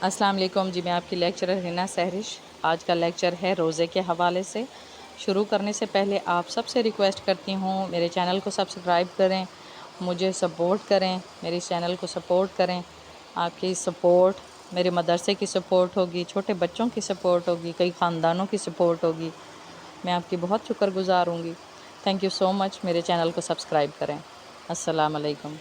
السلام علیکم جی، میں آپ کی لیکچرر رینا سہرش۔ آج کا لیکچر ہے روزے کے حوالے سے۔ شروع کرنے سے پہلے آپ سب سے ریکویسٹ کرتی ہوں میرے چینل کو سبسکرائب کریں، مجھے سپورٹ کریں، میری چینل کو سپورٹ کریں۔ آپ کی سپورٹ میرے مدرسے کی سپورٹ ہوگی، چھوٹے بچوں کی سپورٹ ہوگی، کئی خاندانوں کی سپورٹ ہوگی۔ میں آپ کی بہت شکر گزار ہوں گی۔ تھینک یو سو مچ۔ میرے چینل کو سبسکرائب کریں۔ السلام علیکم۔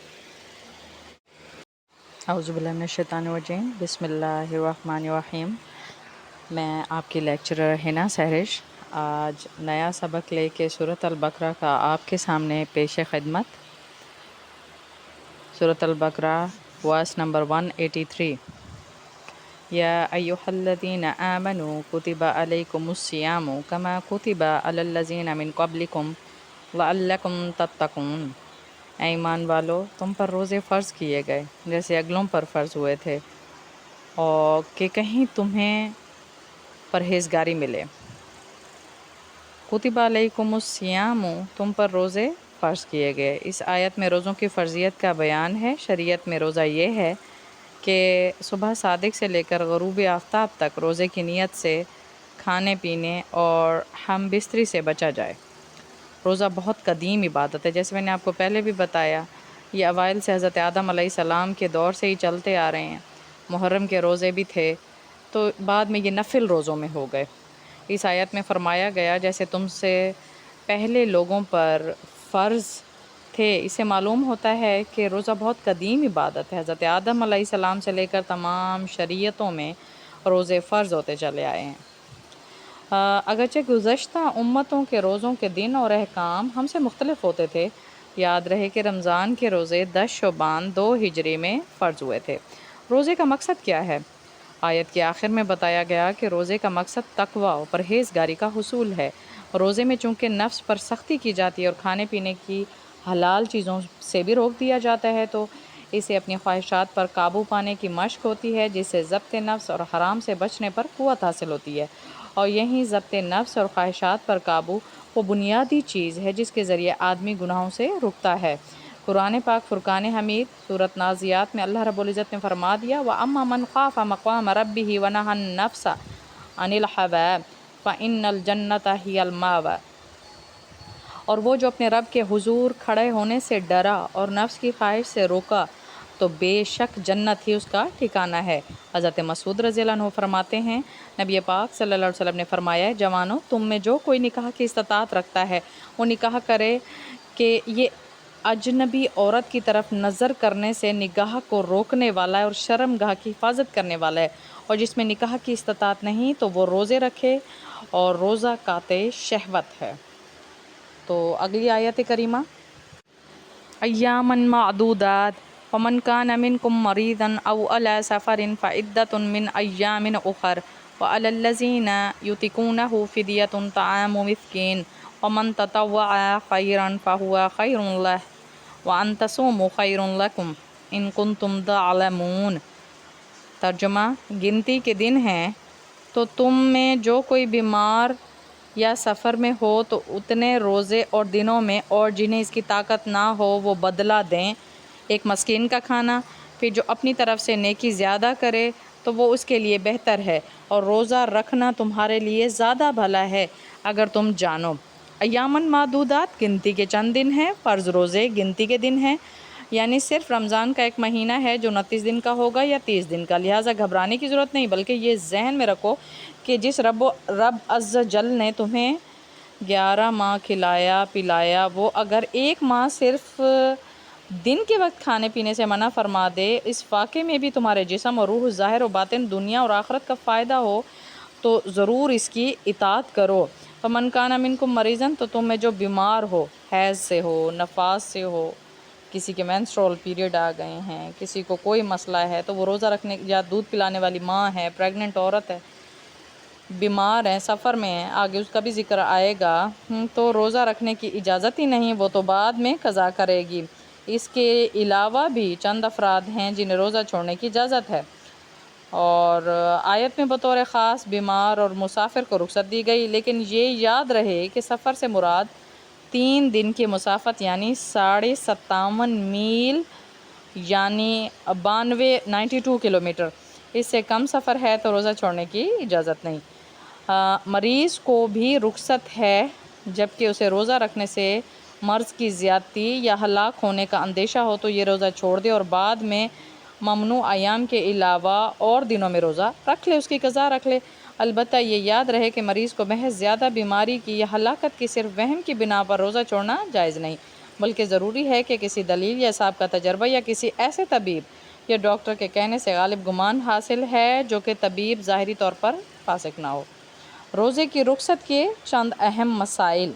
اعوذ باللہ من الشیطان الرجیم، بسم اللہ الرحمن الرحیم۔ میں آپ کی لیکچرر حنا سہرش آج نیا سبق لے کے سورۃ البقرہ کا آپ کے سامنے پیش خدمت۔ سورۃ البقرہ ورس نمبر 183۔ یا ایھا الذین آمنوا کتب علیکم الصیام کما کتب علی الذین من قبلکم لعلکم تتقون۔ اے ایمان والو، تم پر روزے فرض کیے گئے جیسے اگلوں پر فرض ہوئے تھے، اور کہ کہیں تمہیں پرہیزگاری ملے۔ کتب علیکم الصیام، تم پر روزے فرض کیے گئے۔ اس آیت میں روزوں کی فرضیت کا بیان ہے۔ شریعت میں روزہ یہ ہے کہ صبح صادق سے لے کر غروب آفتاب تک روزے کی نیت سے کھانے پینے اور ہم بستری سے بچا جائے۔ روزہ بہت قدیم عبادت ہے، جیسے میں نے آپ کو پہلے بھی بتایا، یہ اوائل سے حضرت آدم علیہ السلام کے دور سے ہی چلتے آ رہے ہیں۔ محرم کے روزے بھی تھے، تو بعد میں یہ نفل روزوں میں ہو گئے۔ اس آیت میں فرمایا گیا جیسے تم سے پہلے لوگوں پر فرض تھے۔ اس سے معلوم ہوتا ہے کہ روزہ بہت قدیم عبادت ہے۔ حضرت آدم علیہ السلام سے لے کر تمام شریعتوں میں روزے فرض ہوتے چلے آئے ہیں۔ اگرچہ گزشتہ امتوں کے روزوں کے دن اور احکام ہم سے مختلف ہوتے تھے۔ یاد رہے کہ رمضان کے روزے 10 شعبان 2 ہجری میں فرض ہوئے تھے۔ روزے کا مقصد کیا ہے؟ آیت کے آخر میں بتایا گیا کہ روزے کا مقصد تقوی و پرہیزگاری کا حصول ہے۔ روزے میں چونکہ نفس پر سختی کی جاتی ہے اور کھانے پینے کی حلال چیزوں سے بھی روک دیا جاتا ہے، تو اسے اپنی خواہشات پر قابو پانے کی مشق ہوتی ہے، جس سے ضبط نفس اور حرام سے بچنے پر قوت حاصل ہوتی ہے۔ اور یہی ضبط نفس اور خواہشات پر قابو وہ بنیادی چیز ہے جس کے ذریعے آدمی گناہوں سے رکتا ہے۔ قرآن پاک فرقان حمید سورۃ نازعات میں اللہ رب العزت نے فرما دیا وَأَمَّا مَنْ خَافَ مَقَامَ رَبِّهِ وَنَهَى النَّفْسَ عَنِ الْهَوَىٰ فَإِنَّ الْجَنَّةَ هِيَ الْمَأْوَىٰ۔ اور وہ جو اپنے رب کے حضور کھڑے ہونے سے ڈرا اور نفس کی خواہش سے روکا تو بے شک جنت ہی اس کا ٹھکانہ ہے۔ حضرت مسعود رضی اللہ عنہ فرماتے ہیں، نبی پاک صلی اللہ علیہ وسلم نے فرمایا، جوانوں، تم میں جو کوئی نکاح کی استطاعت رکھتا ہے وہ نکاح کرے کہ یہ اجنبی عورت کی طرف نظر کرنے سے نگاہ کو روکنے والا ہے اور شرم گاہ کی حفاظت کرنے والا ہے، اور جس میں نکاح کی استطاعت نہیں تو وہ روزے رکھے، اور روزہ قاطع شہوت ہے۔ تو اگلی آیت کریمہ، ایاما معدودات فمن کان منکم مریضا او علی سفر فعدۃ من ایام اخر وعلی الذین یطیقونہ فدیۃ طعام مسکین ومن تطوع خیرا فہو خیر لہ وان تصوموا خیر لکم ان کنتم تعلمون۔ ترجمہ، گنتی کے دن ہیں تو تم میں جو کوئی بیمار یا سفر میں ہو تو اتنے روزے اور دنوں میں، اور جنہیں اس کی طاقت نہ ہو وہ بدلہ دیں ایک مسکین کا کھانا۔ پھر جو اپنی طرف سے نیکی زیادہ کرے تو وہ اس کے لیے بہتر ہے، اور روزہ رکھنا تمہارے لیے زیادہ بھلا ہے اگر تم جانو۔ ایامن معدودات، گنتی کے چند دن ہیں۔ فرض روزے گنتی کے دن ہیں، یعنی صرف رمضان کا ایک مہینہ ہے جو 29 دن کا ہوگا یا 30 دن کا، لہٰذا گھبرانے کی ضرورت نہیں، بلکہ یہ ذہن میں رکھو کہ جس رب عز جل نے تمہیں 11 ماہ کھلایا پلایا، وہ اگر ایک ماہ صرف دن کے وقت کھانے پینے سے منع فرما دے، اس واقعے میں بھی تمہارے جسم اور روح ظاہر و باطن دنیا اور آخرت کا فائدہ ہو تو ضرور اس کی اطاعت کرو۔ فمن کان منکم مریضا، تو تم میں جو بیمار ہو، حیض سے ہو، نفاس سے ہو، کسی کے مینسٹرول پیریڈ آ گئے ہیں، کسی کو کوئی مسئلہ ہے تو وہ روزہ رکھنے، یا دودھ پلانے والی ماں ہے، پریگننٹ عورت ہے، بیمار ہیں، سفر میں ہیں، آگے اس کا بھی ذکر آئے گا، تو روزہ رکھنے کی اجازت ہی نہیں، وہ تو بعد میں قضا کرے گی۔ اس کے علاوہ بھی چند افراد ہیں جنہیں روزہ چھوڑنے کی اجازت ہے، اور آیت میں بطور خاص بیمار اور مسافر کو رخصت دی گئی، لیکن یہ یاد رہے کہ سفر سے مراد 3 دن کی مسافت یعنی 57.5 میل یعنی 92 کلومیٹر اس سے کم سفر ہے تو روزہ چھوڑنے کی اجازت نہیں۔ مریض کو بھی رخصت ہے جبکہ اسے روزہ رکھنے سے مرض کی زیادتی یا ہلاک ہونے کا اندیشہ ہو تو یہ روزہ چھوڑ دے اور بعد میں ممنوع ایام کے علاوہ اور دنوں میں روزہ رکھ لے، اس کی قضا رکھ لے۔ البتہ یہ یاد رہے کہ مریض کو محض زیادہ بیماری کی یا ہلاکت کی صرف وہم کی بنا پر روزہ چھوڑنا جائز نہیں، بلکہ ضروری ہے کہ کسی دلیل یا سابقہ تجربہ یا کسی ایسے طبیب یا ڈاکٹر کے کہنے سے غالب گمان حاصل ہے جو کہ طبیب ظاہری طور پر فاسق نہ ہو۔ روزے کی رخصت کے چند اہم مسائل: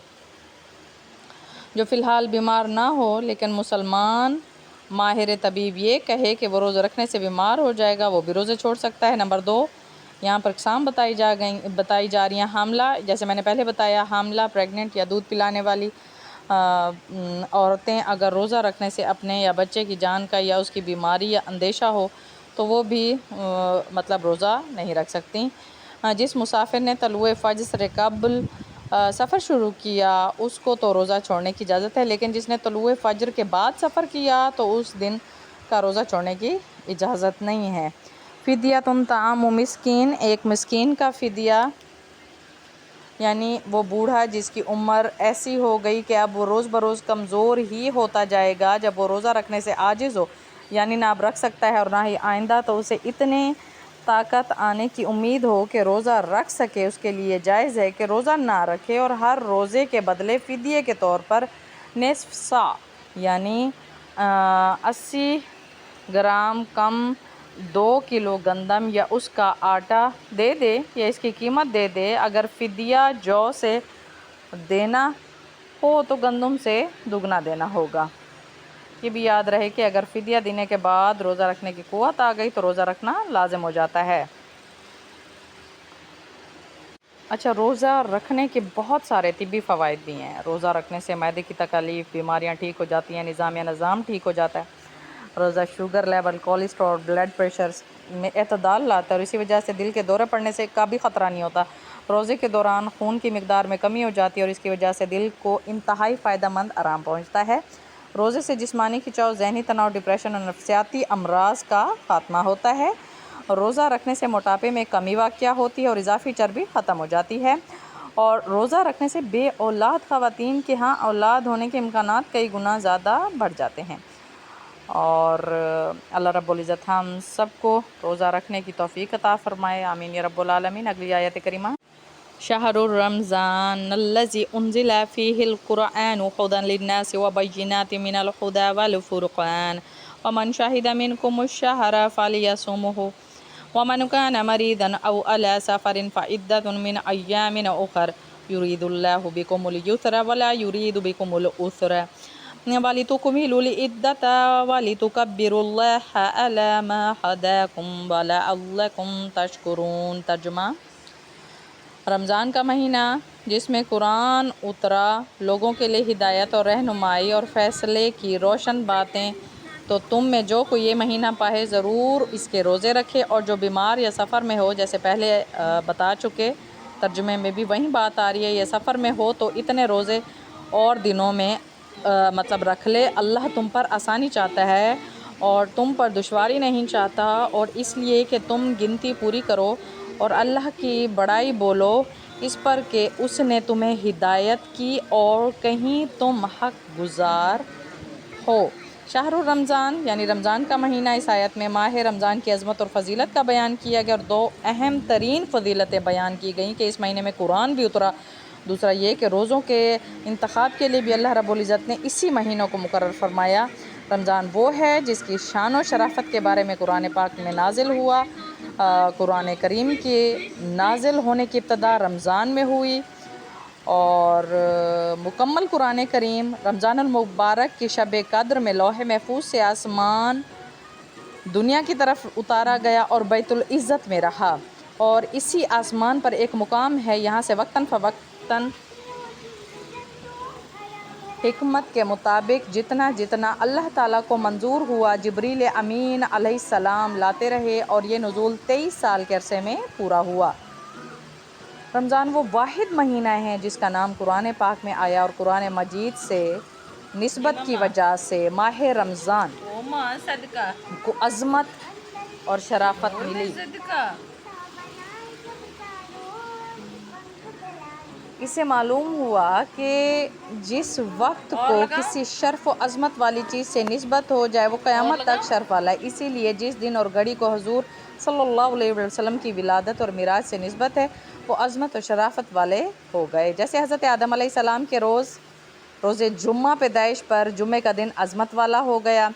جو فی الحال بیمار نہ ہو لیکن مسلمان ماہر طبیب یہ کہے کہ وہ روزہ رکھنے سے بیمار ہو جائے گا، وہ بھی روزے چھوڑ سکتا ہے۔ نمبر 2، یہاں پر اقسام بتائی جا رہی ہیں۔ حاملہ، جیسے میں نے پہلے بتایا، حاملہ، پریگننٹ یا دودھ پلانے والی عورتیں اگر روزہ رکھنے سے اپنے یا بچے کی جان کا یا اس کی بیماری یا اندیشہ ہو تو وہ بھی روزہ نہیں رکھ سکتی۔ جس مسافر نے طلوع فجر سے قبل سفر شروع کیا اس کو تو روزہ چھوڑنے کی اجازت ہے، لیکن جس نے طلوع فجر کے بعد سفر کیا تو اس دن کا روزہ چھوڑنے کی اجازت نہیں ہے۔ فدیۃ طعام مسکین، ایک مسکین کا فدیہ، یعنی وہ بوڑھا جس کی عمر ایسی ہو گئی کہ اب وہ روز بروز کمزور ہی ہوتا جائے گا، جب وہ روزہ رکھنے سے عاجز ہو، یعنی نہ اب رکھ سکتا ہے اور نہ ہی آئندہ تو اسے اتنے طاقت آنے کی امید ہو کہ روزہ رکھ سکے، اس کے لیے جائز ہے کہ روزہ نہ رکھے اور ہر روزے کے بدلے فدیے کے طور پر نصف صاع یعنی 80 گرام کم 2 کلو گندم یا اس کا آٹا دے دے یا اس کی قیمت دے دے۔ اگر فدیہ جو سے دینا ہو تو گندم سے دگنا دینا ہوگا۔ یہ بھی یاد رہے کہ اگر فدیہ دینے کے بعد روزہ رکھنے کی قوت آ گئی تو روزہ رکھنا لازم ہو جاتا ہے۔ اچھا، روزہ رکھنے کے بہت سارے طبی فوائد بھی ہیں۔ روزہ رکھنے سے معدے کی تکالیف، بیماریاں ٹھیک ہو جاتی ہیں، نظام ٹھیک ہو جاتا ہے۔ روزہ sugar level, cholesterol, blood pressure میں اعتدال لاتا ہے اور اسی وجہ سے دل کے دورے پڑنے سے کا بھی خطرہ نہیں ہوتا۔ روزے کے دوران خون کی مقدار میں کمی ہو جاتی ہے اور اس کی وجہ سے دل کو انتہائی فائدہ مند آرام پہنچتا ہے۔ روزے سے جسمانی کھنچاؤ، ذہنی تناؤ، ڈپریشن اور نفسیاتی امراض کا خاتمہ ہوتا ہے۔ روزہ رکھنے سے موٹاپے میں کمی واقع ہوتی ہے اور اضافی چربی ختم ہو جاتی ہے۔ اور روزہ رکھنے سے بے اولاد خواتین کے ہاں اولاد ہونے کے امکانات کئی گنا زیادہ بڑھ جاتے ہیں۔ اور اللہ رب العزت ہم سب کو روزہ رکھنے کی توفیق عطا فرمائے، آمین یا رب العالمین۔ اگلی آیت کریمہ: شہر رمضان الذی انزل فیہ القرآن ھدی للناس وبینات من الھدی والفرقان ومن شہد منکم الشہر فلیصمہ ومن کان مریضا او علی سفر فعدۃ من ایام اخر یرید اللہ بکم الیسر ولا یرید بکم العسر وَلِتُكْمِلُوا الْعِدَّةَ وَلِتُكَبِّرُوا اللَّهَ عَلَى مَا هَدَاكُمْ وَلَعَلَّكُمْ تَشْكُرُونَ۔ ترجمہ: رمضان کا مہینہ جس میں قرآن اترا لوگوں کے لیے ہدایت اور رہنمائی اور فیصلے کی روشن باتیں، تو تم میں جو کوئی یہ مہینہ پائے ضرور اس کے روزے رکھے، اور جو بیمار یا سفر میں ہو، جیسے پہلے بتا چکے، ترجمے میں بھی وہی بات آ رہی ہے، یہ سفر میں ہو تو اتنے روزے اور دنوں میں رکھ لے۔ اللہ تم پر آسانی چاہتا ہے اور تم پر دشواری نہیں چاہتا، اور اس لیے کہ تم گنتی پوری کرو اور اللہ کی بڑائی بولو اس پر کہ اس نے تمہیں ہدایت کی اور کہیں تم حق گزار ہو۔ شہر رمضان یعنی رمضان کا مہینہ، اس آیت میں ماہ رمضان کی عظمت اور فضیلت کا بیان کیا گیا اور دو اہم ترین فضیلتیں بیان کی گئیں کہ اس مہینے میں قرآن بھی اترا، دوسرا یہ کہ روزوں کے انتخاب کے لیے بھی اللہ رب العزت نے اسی مہینوں کو مقرر فرمایا۔ رمضان وہ ہے جس کی شان و شرافت کے بارے میں قرآن پاک میں نازل ہوا۔ قرآن کریم کے نازل ہونے کی ابتدا رمضان میں ہوئی اور مکمل قرآن کریم رمضان المبارک کی شب قدر میں لوح محفوظ سے آسمان دنیا کی طرف اتارا گیا اور بیت العزت میں رہا، اور اسی آسمان پر ایک مقام ہے، یہاں سے وقتاً فوقتاً حکمت کے مطابق جتنا جتنا اللہ تعالیٰ کو منظور ہوا جبریل امین علیہ السلام لاتے رہے، اور یہ نزول 23 سال کے عرصے میں پورا ہوا۔ رمضان وہ واحد مہینہ ہے جس کا نام قرآن پاک میں آیا، اور قرآن مجید سے نسبت کی وجہ سے ماہ رمضان کو عظمت اور شرافت ملی۔ اس سے معلوم ہوا کہ جس وقت کو کسی شرف و عظمت والی چیز سے نسبت ہو جائے وہ قیامت تک شرف والا ہے۔ اسی لیے جس دن اور گھڑی کو حضور صلی اللہ علیہ وسلم کی ولادت اور میراج سے نسبت ہے وہ عظمت و شرافت والے ہو گئے۔ جیسے حضرت آدم علیہ السلام کے روز جمعہ پیدائش پر جمعے کا دن عظمت والا ہو گیا،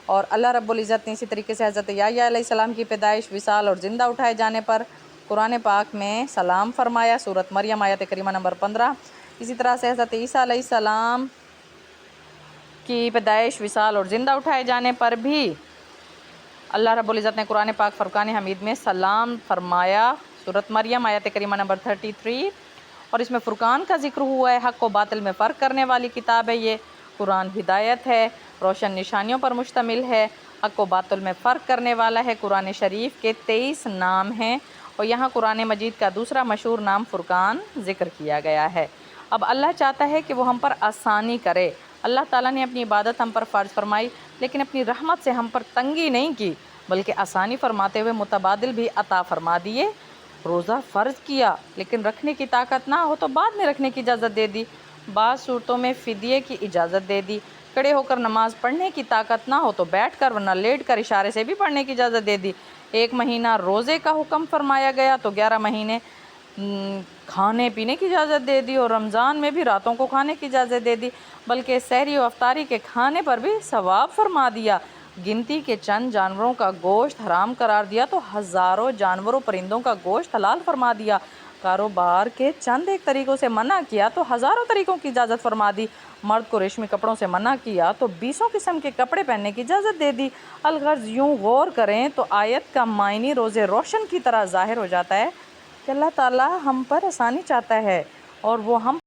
اور اللہ رب العزت نے اسی طریقے سے حضرت یحییٰ علیہ السلام کی پیدائش، وصال اور زندہ اٹھائے جانے پر قرآن پاک میں سلام فرمایا، سورۃ مریم آیت کریمہ نمبر 15۔ اسی طرح سے حضرت عیسیٰ علیہ السلام کی پیدائش، وصال اور زندہ اٹھائے جانے پر بھی اللہ رب العزت نے قرآن پاک فرقان حمید میں سلام فرمایا، سورۃ مریم آیت کریمہ نمبر 33۔ اور اس میں فرقان کا ذکر ہوا ہے، حق و باطل میں فرق کرنے والی کتاب ہے یہ قرآن، ہدایت ہے، روشن نشانیوں پر مشتمل ہے، حق و باطل میں فرق کرنے والا ہے۔ قرآن شریف کے 23 نام ہیں، اور یہاں قرآن مجید کا دوسرا مشہور نام فرقان ذکر کیا گیا ہے۔ اب اللہ چاہتا ہے کہ وہ ہم پر آسانی کرے۔ اللہ تعالیٰ نے اپنی عبادت ہم پر فرض فرمائی، لیکن اپنی رحمت سے ہم پر تنگی نہیں کی، بلکہ آسانی فرماتے ہوئے متبادل بھی عطا فرما دیے۔ روزہ فرض کیا لیکن رکھنے کی طاقت نہ ہو تو بعد میں رکھنے کی اجازت دے دی، بعض صورتوں میں فدیے کی اجازت دے دی، کھڑے ہو کر نماز پڑھنے کی طاقت نہ ہو تو بیٹھ کر ورنہ لیٹ کر اشارے سے بھی پڑھنے کی اجازت دے دی، 1 مہینہ روزے کا حکم فرمایا گیا تو 11 مہینے کھانے پینے کی اجازت دے دی، اور رمضان میں بھی راتوں کو کھانے کی اجازت دے دی، بلکہ سحری و افطاری کے کھانے پر بھی ثواب فرما دیا۔ گنتی کے چند جانوروں کا گوشت حرام قرار دیا تو ہزاروں جانوروں پرندوں کا گوشت حلال فرما دیا۔ کاروبار کے چند ایک طریقوں سے منع کیا تو ہزاروں طریقوں کی اجازت فرما دی۔ مرد کو ریشمی کپڑوں سے منع کیا تو 20 قسم کے کپڑے پہننے کی اجازت دے دی۔ الغرض یوں غور کریں تو آیت کا معنی روز روشن کی طرح ظاہر ہو جاتا ہے کہ اللہ تعالیٰ ہم پر آسانی چاہتا ہے، اور وہ ہم